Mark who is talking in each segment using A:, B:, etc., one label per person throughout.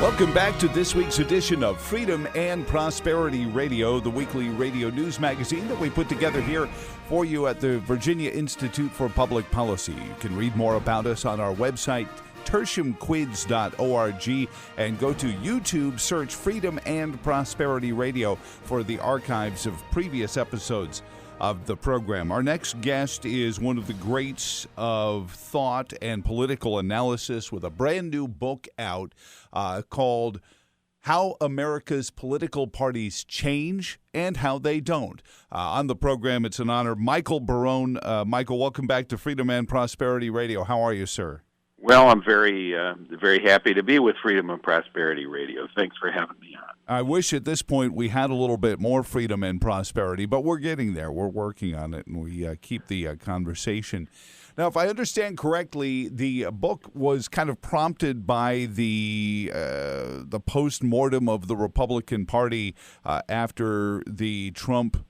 A: Welcome back to this week's edition of Freedom and Prosperity Radio, the weekly radio news magazine that we put together here for you at the Virginia Institute for Public Policy. You can read more about us on our website, tertiumquids.org, and go to YouTube, search Freedom and Prosperity Radio for the archives of previous episodes of the program. Our next guest is one of the greats of thought and political analysis with a brand new book out called How America's Political Parties Change and How They Don't. On the program, it's an honor. Michael Barone. Michael, welcome back to Freedom and Prosperity Radio. How are you, sir?
B: Well, I'm very happy to be with Freedom and Prosperity Radio. Thanks for having me on.
A: I wish at this point we had a little bit more freedom and prosperity, but we're getting there. We're working on it, and we keep the conversation. Now, if I understand correctly, the book was kind of prompted by the post-mortem of the Republican Party after the Trump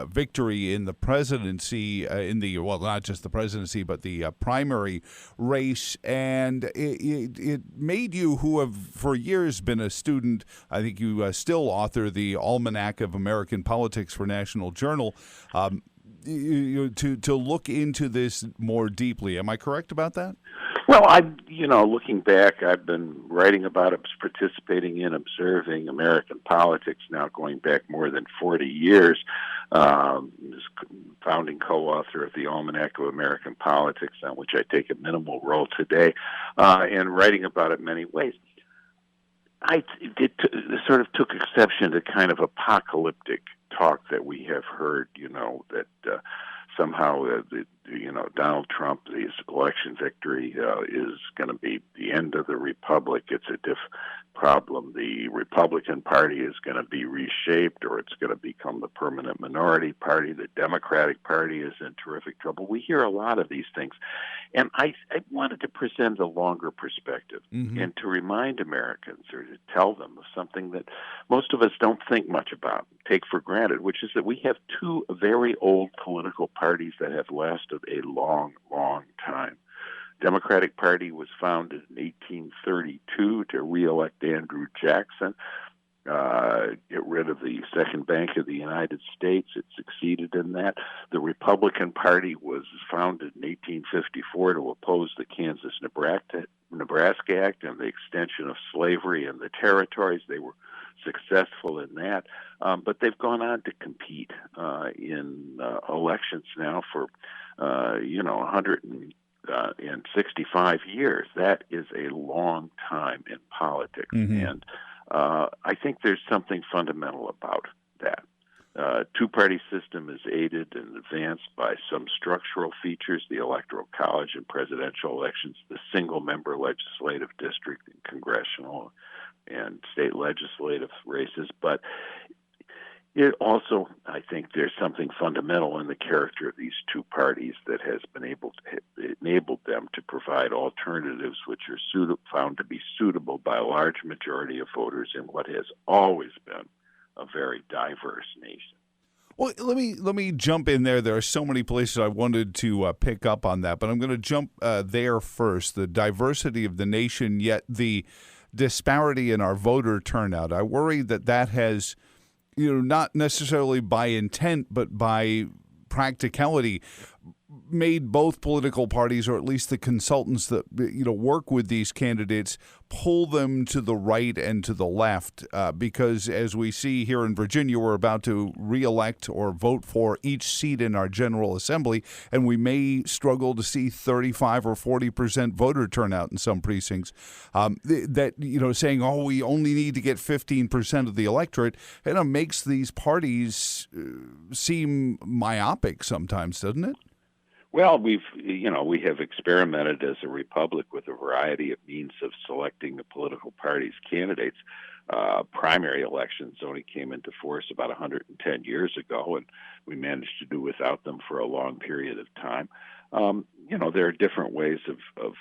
A: victory in the presidency, not just the presidency, but the primary race. And it made you, who have for years been a student, I think you still author the Almanac of American Politics for National Journal, to look into this more deeply. Am I correct about that?
B: Well, looking back, I've been writing about it, participating in, observing American politics now going back more than 40 years. Founding co-author of the Almanac of American Politics, on which I take a minimal role today, and writing about it many ways. I sort of took exception to kind of apocalyptic talk that we have heard, that somehow Donald Trump, his election victory is going to be the end of the republic. It's a problem. The Republican Party is going to be reshaped, or it's going to become the permanent minority party. The Democratic Party is in terrific trouble. We hear a lot of these things. And I wanted to present a longer perspective and to remind Americans, or to tell them of something that most of us don't think much about, take for granted, which is that we have two very old political parties that have lasted a long, long time. Democratic Party was founded in 1832 to re-elect Andrew Jackson, get rid of the Second Bank of the United States. It succeeded in that. The Republican Party was founded in 1854 to oppose the Kansas-Nebraska Act and the extension of slavery in the territories. They were successful in that, but they've gone on to compete in elections now for 165 years. That is a long time in politics, and I think there's something fundamental about that. Two-party system is aided and advanced by some structural features, the Electoral College in presidential elections, the single-member legislative district in congressional and state legislative races, but it also, I think, there's something fundamental in the character of these two parties that has been enabled them to provide alternatives which are found to be suitable by a large majority of voters in what has always been a very diverse nation.
A: Well, let me jump in there. There are so many places I wanted to pick up on that, but I'm going to jump there first. The diversity of the nation, yet the disparity in our voter turnout. I worry that has, not necessarily by intent, but by practicality, made both political parties, or at least the consultants that work with these candidates, pull them to the right and to the left, because as we see here in Virginia, we're about to reelect or vote for each seat in our General Assembly, and we may struggle to see 35 or 40% voter turnout in some precincts. Saying, we only need to get 15% of the electorate, makes these parties seem myopic sometimes, doesn't it?
B: Well, we have experimented as a republic with a variety of means of selecting the political parties' candidates. Primary elections only came into force about 110 years ago, and we managed to do without them for a long period of time. There are different ways of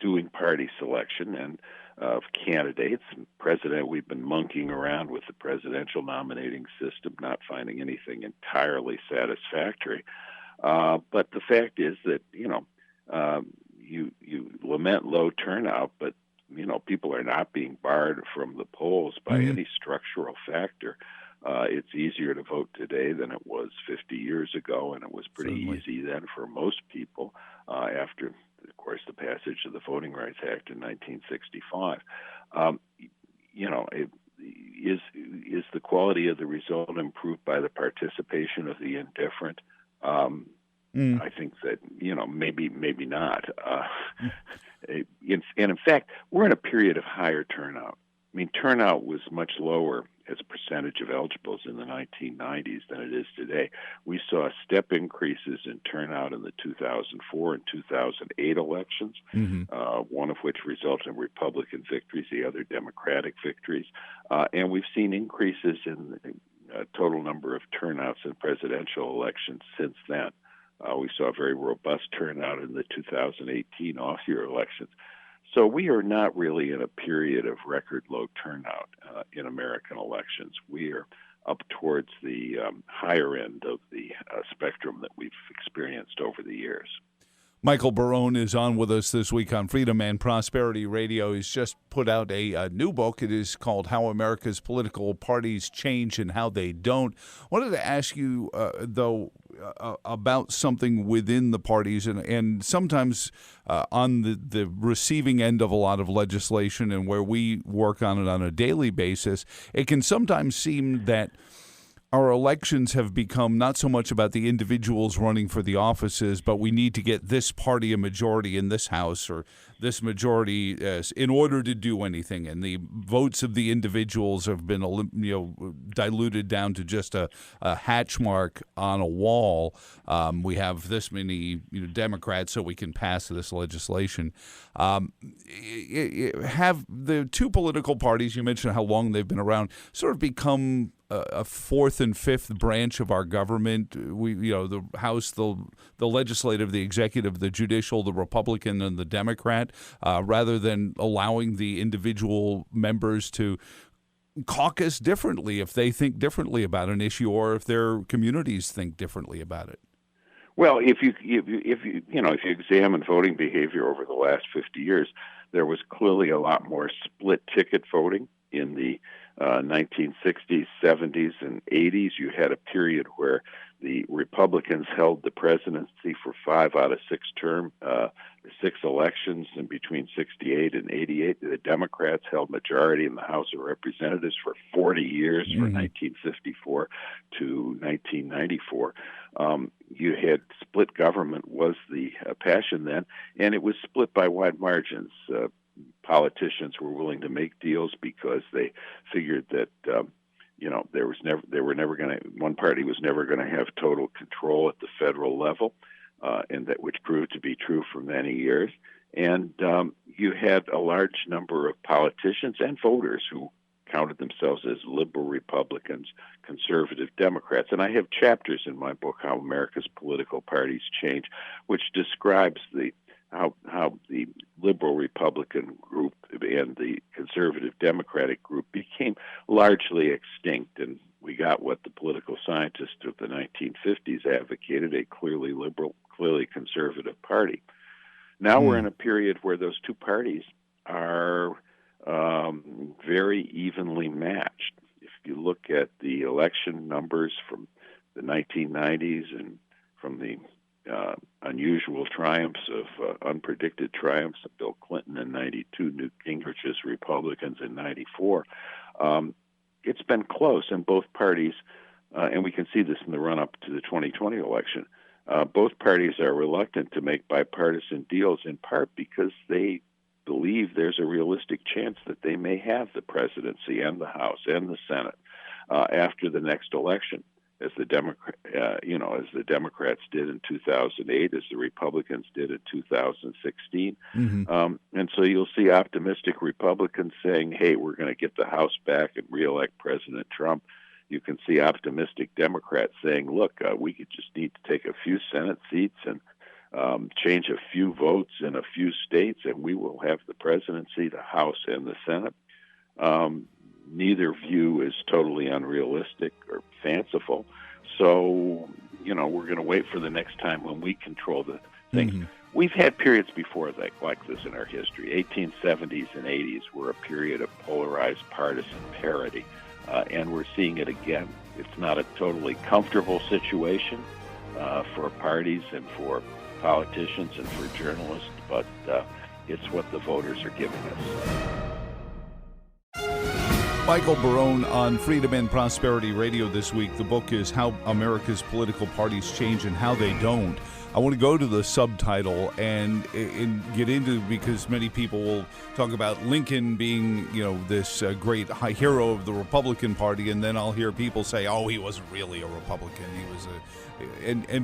B: doing party selection and of candidates. We've been monkeying around with the presidential nominating system, not finding anything entirely satisfactory. But the fact is that, you lament low turnout, but, people are not being barred from the polls by any structural factor. It's easier to vote today than it was 50 years ago, and it was pretty easy then for most people after, of course, the passage of the Voting Rights Act in 1965. Is the quality of the result improved by the participation of the indifferent? I think that, maybe not. And in fact, we're in a period of higher turnout. I mean, turnout was much lower as a percentage of eligibles in the 1990s than it is today. We saw step increases in turnout in the 2004 and 2008 elections, one of which resulted in Republican victories, the other Democratic victories. And we've seen increases in the total number of turnouts in presidential elections since then. We saw a very robust turnout in the 2018 off-year elections. So we are not really in a period of record low turnout in American elections. We are up towards the higher end of the spectrum that we've experienced over the years.
A: Michael Barone is on with us this week on Freedom and Prosperity Radio. He's just put out a new book. It is called How America's Political Parties Change and How They Don't. I wanted to ask you, though, about something within the parties and sometimes on the receiving end of a lot of legislation and where we work on it on a daily basis. It can sometimes seem that our elections have become not so much about the individuals running for the offices, but we need to get this party a majority in this House or this majority in order to do anything. And the votes of the individuals have been diluted down to just a hatch mark on a wall. We have this many Democrats, so we can pass this legislation. Have the two political parties, you mentioned how long they've been around, sort of become a fourth and fifth branch of our government? The House, the legislative, the executive, the judicial, the Republican, and the Democrat, rather than allowing the individual members to caucus differently if they think differently about an issue or if their communities think differently about it.
B: Well, if you examine voting behavior over the last 50 years, there was clearly a lot more split ticket voting in the 1960s, 70s, and 80s. You had a period where the Republicans held the presidency for 5 out of 6 elections, and between 68 and 88, the Democrats held majority in the House of Representatives for 40 years, from 1954 to 1994. You had split government was the passion then, and it was split by wide margins. Politicians were willing to make deals because they figured that one party was never going to have total control at the federal level, and that which proved to be true for many years. And you had a large number of politicians and voters who counted themselves as liberal Republicans, conservative Democrats. And I have chapters in my book, How America's Political Parties Change, which describes how the liberal Republican group and the conservative Democratic group became largely extinct, and we got what the political scientists of the 1950s advocated, a clearly liberal, clearly conservative party. Now we're in a period where those two parties are very evenly matched. If you look at the election numbers from the 1990s and from the unusual triumphs of unpredicted triumphs of Bill Clinton in 92, Newt Gingrich's Republicans in 94. It's been close, and both parties, and we can see this in the run-up to the 2020 election, both parties are reluctant to make bipartisan deals, in part because they believe there's a realistic chance that they may have the presidency and the House and the Senate after the next election, as the Democrats did in 2008, as the Republicans did in 2016. And so you'll see optimistic Republicans saying, hey, we're going to get the House back and reelect President Trump. You can see optimistic Democrats saying, look, we could just need to take a few Senate seats and change a few votes in a few states, and we will have the presidency, the House, and the Senate. Neither view is totally unrealistic or fanciful. So, we're going to wait for the next time when we control the things. We've had periods before like this in our history. 1870s and 80s were a period of polarized partisan parity, and we're seeing it again. It's not a totally comfortable situation for parties and for politicians and for journalists, but it's what the voters are giving us.
A: Michael Barone on Freedom and Prosperity Radio this week. The book is How America's Political Parties Change and How They Don't. I want to go to the subtitle and get into, because many people will talk about Lincoln being, this great high hero of the Republican Party, and then I'll hear people say, "Oh, he wasn't really a Republican. He was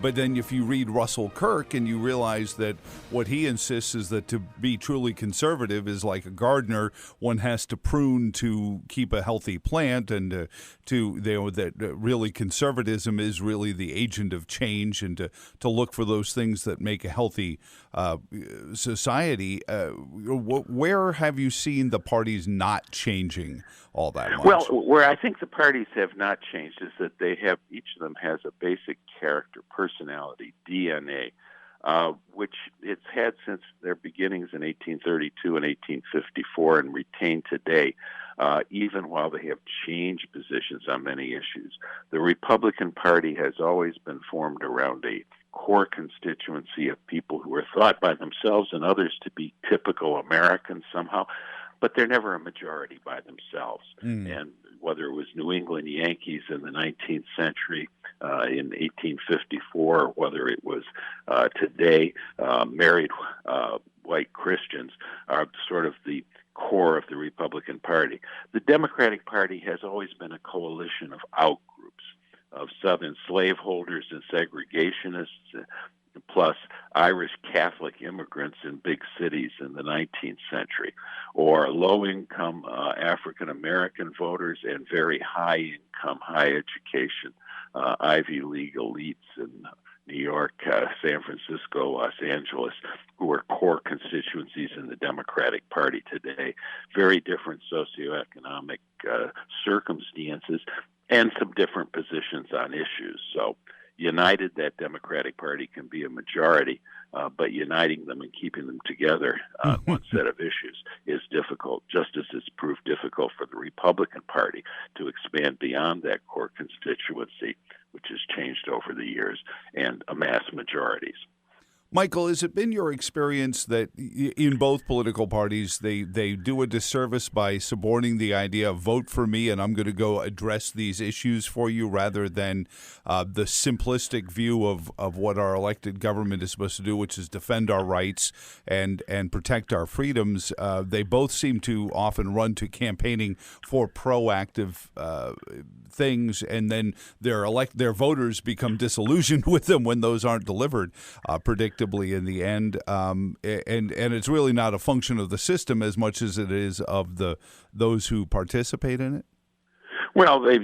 A: but then if you read Russell Kirk and you realize that what he insists is that to be truly conservative is like a gardener, one has to prune to keep a healthy plant, and that really conservatism is really the agent of change, and to look for those things that make a healthy society. Where have you seen the parties not changing all that much?
B: Well, where I think the parties have not changed is that each of them has a basic character, personality, DNA, which it's had since their beginnings in 1832 and 1854 and retained today, even while they have changed positions on many issues. The Republican Party has always been formed around a core constituency of people who are thought by themselves and others to be typical Americans somehow, but they're never a majority by themselves. And whether it was New England Yankees in the 19th century, in 1854, whether it was today, married white Christians are sort of the core of the Republican Party. The Democratic Party has always been a coalition of outgroups, of Southern slaveholders and segregationists, plus Irish Catholic immigrants in big cities in the 19th century, or low-income African American voters and very high-income, high-education Ivy League elites in New York, San Francisco, Los Angeles, who are core constituencies in the Democratic Party today. Very different socioeconomic circumstances and some different positions on issues. So united, that Democratic Party can be a majority, but uniting them and keeping them together on one set of issues is difficult, just as it's proved difficult for the Republican Party to expand beyond that core constituency, which has changed over the years, and amass majorities.
A: Michael, has it been your experience that in both political parties they do a disservice by suborning the idea of vote for me and I'm going to go address these issues for you, rather than the simplistic view of what our elected government is supposed to do, which is defend our rights and protect our freedoms? They both seem to often run to campaigning for proactive things, and then their voters become disillusioned with them when those aren't delivered predictably in the end, and it's really not a function of the system as much as it is of those who participate in it.
B: Well, it's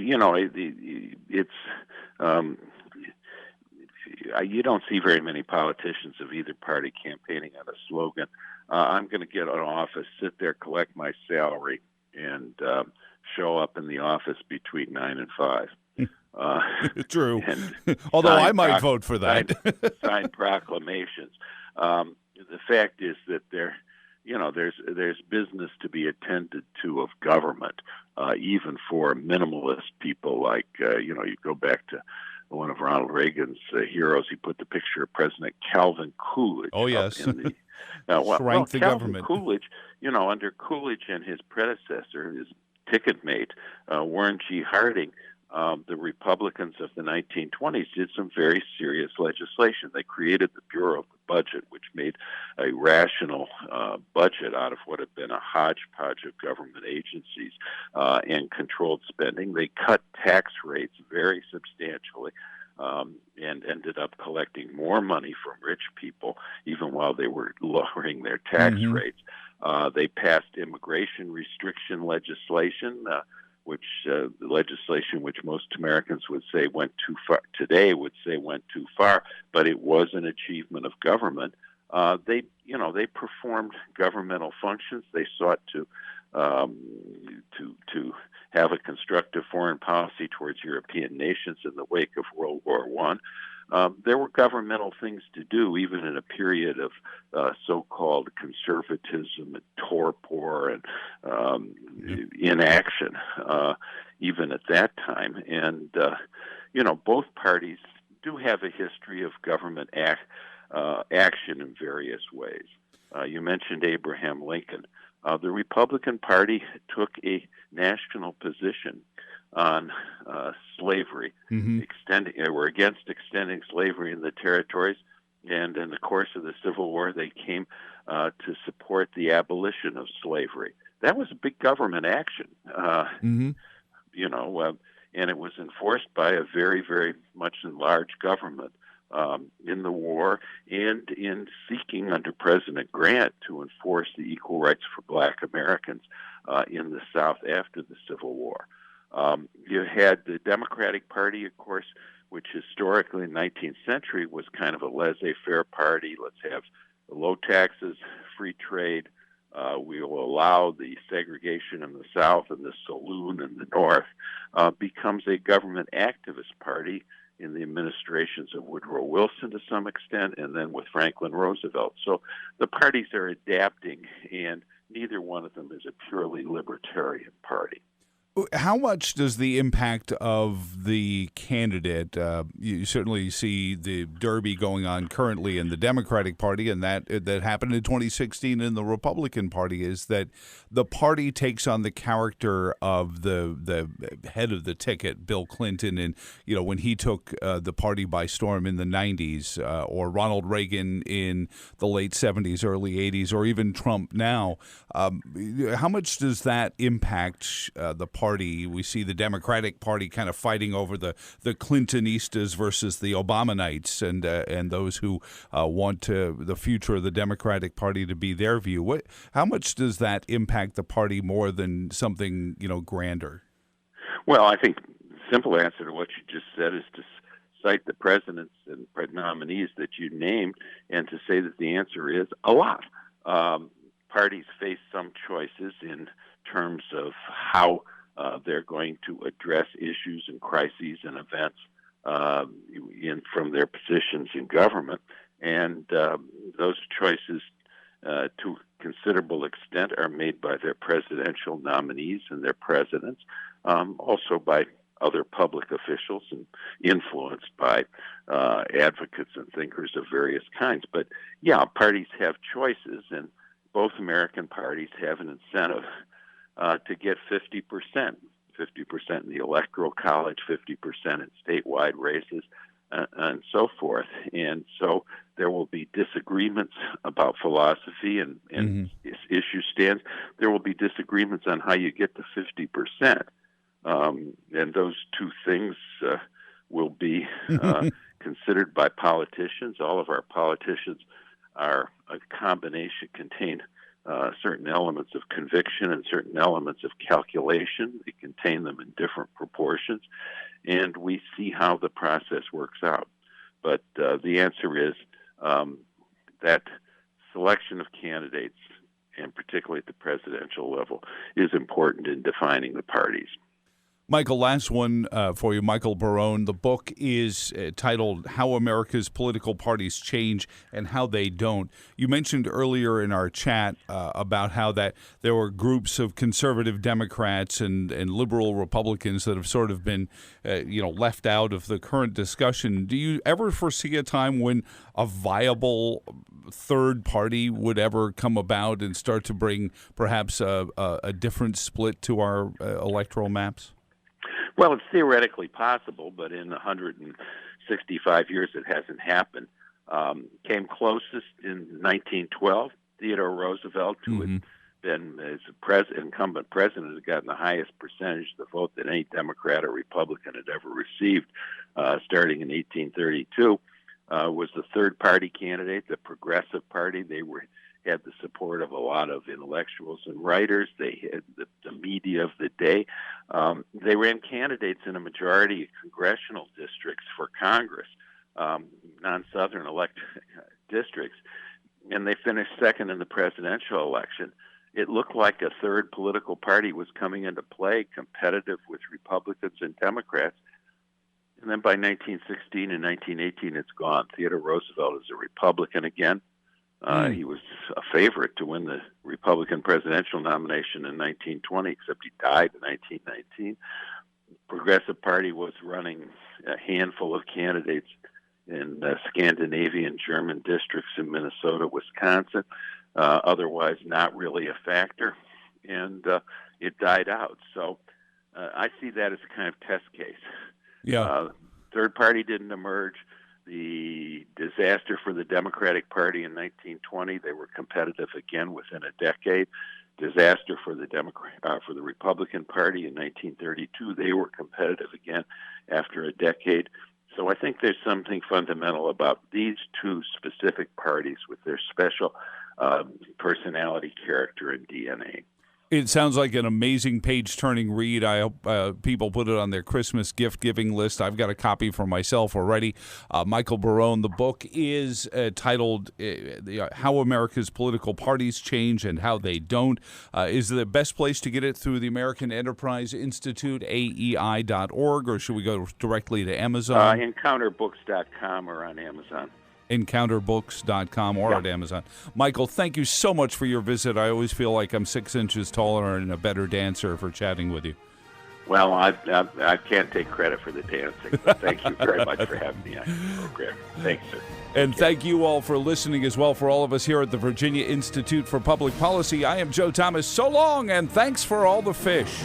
B: you don't see very many politicians of either party campaigning on a slogan. I'm going to get an office, sit there, collect my salary, and show up in the office between 9 and 5.
A: True. Although I might vote for that.
B: Sign proclamations. The fact is that there's business to be attended to of government, even for minimalist people like, you go back to one of Ronald Reagan's heroes. He put the picture of President Calvin Coolidge.
A: Oh, yes.
B: In
A: Shrank the
B: Calvin
A: government.
B: Coolidge, under Coolidge and his predecessor, his ticket mate, Warren G. Harding, the Republicans of the 1920s did some very serious legislation. They created the Bureau of the Budget, which made a rational budget out of what had been a hodgepodge of government agencies and controlled spending. They cut tax rates very substantially and ended up collecting more money from rich people, even while they were lowering their tax rates. They passed immigration restriction legislation, which legislation which most Americans would say went too far today, would say went too far, but it was an achievement of government. They performed governmental functions. They sought to have a constructive foreign policy towards European nations in the wake of World War I. there were governmental things to do, even in a period of so-called conservatism and torpor and inaction, even at that time. And, both parties do have a history of government action in various ways. You mentioned Abraham Lincoln. The Republican Party took a national position on slavery, were against extending slavery in the territories, and in the course of the Civil War, they came to support the abolition of slavery. That was a big government action, and it was enforced by a very, very much enlarged government in the war and in seeking under President Grant to enforce the equal rights for Black Americans in the South after the Civil War. You had the Democratic Party, of course, which historically in the 19th century was kind of a laissez-faire party. Let's have low taxes, free trade. We will allow the segregation in the South and the saloon in the North. Becomes a government activist party in the administrations of Woodrow Wilson to some extent, and then with Franklin Roosevelt. So the parties are adapting, and neither one of them is a purely libertarian party.
A: How much does the impact of the candidate, you certainly see the derby going on currently in the Democratic Party, and that happened in 2016 in the Republican Party, is that the party takes on the character of the head of the ticket, Bill Clinton, and when he took the party by storm in the 90s, or Ronald Reagan in the late 70s, early 80s, or even Trump now. How much does that impact the party? We see the Democratic Party kind of fighting over the Clintonistas versus the Obamanites, and those who want the future of the Democratic Party to be their view. How much does that impact the party more than something grander?
B: Well, I think the simple answer to what you just said is to cite the presidents and nominees that you named, and to say that the answer is a lot. Parties face some choices in terms of how they're going to address issues and crises and events from their positions in government. And those choices, to considerable extent, are made by their presidential nominees and their presidents, also by other public officials, and influenced by advocates and thinkers of various kinds. But yeah, parties have choices, and both American parties have an incentive to get 50% in the Electoral College, 50% in statewide races, and so forth. And so there will be disagreements about philosophy and issue stands. There will be disagreements on how you get to 50%. And those two things will be considered by politicians. All of our politicians are a combination, contain certain elements of conviction and certain elements of calculation. They contain them in different proportions, and we see how the process works out. But the answer is that selection of candidates, and particularly at the presidential level, is important in defining the parties.
A: Michael, last one for you. Michael Barone. The book is titled How America's Political Parties Change and How They Don't. You mentioned earlier in our chat about how that there were groups of conservative Democrats and liberal Republicans that have sort of been left out of the current discussion. Do you ever foresee a time when a viable third party would ever come about and start to bring perhaps a different split to our electoral maps?
B: Well, it's theoretically possible, but in 165 years it hasn't happened. Came closest in 1912. Theodore Roosevelt, who had been as incumbent president, had gotten the highest percentage of the vote that any Democrat or Republican had ever received, starting in 1832. Was the third party candidate, the Progressive Party. They had the support of a lot of intellectuals and writers. They had the media of the day. They ran candidates in a majority of congressional districts for Congress, non-Southern districts, and they finished second in the presidential election. It looked like a third political party was coming into play, competitive with Republicans and Democrats. And then by 1916 and 1918, it's gone. Theodore Roosevelt is a Republican again. He was a favorite to win the Republican presidential nomination in 1920, except he died in 1919. The Progressive Party was running a handful of candidates in Scandinavian German districts in Minnesota, Wisconsin, otherwise not really a factor, and it died out. So I see that as a kind of test case.
A: Yeah.
B: Third party didn't emerge. The disaster for the Democratic Party in 1920, they were competitive again within a decade. Disaster for the Republican Party in 1932, they were competitive again after a decade. So I think there's something fundamental about these two specific parties with their special personality, character, and DNA.
A: It sounds like an amazing page-turning read. I hope people put it on their Christmas gift-giving list. I've got a copy for myself already. Michael Barone, the book is titled How America's Political Parties Change and How They Don't. Is the best place to get it through the American Enterprise Institute, AEI.org, or should we go directly to Amazon?
B: EncounterBooks.com or on Amazon.
A: EncounterBooks.com or at Amazon. Michael, thank you so much for your visit. I always feel like I'm 6 inches taller and a better dancer for chatting with you.
B: Well, I can't take credit for the dancing, but thank you very much for having me on your program. Thanks, sir.
A: And thank you all for listening as well. For all of us here at the Virginia Institute for Public Policy, I am Joe Thomas. So long, and thanks for all the fish.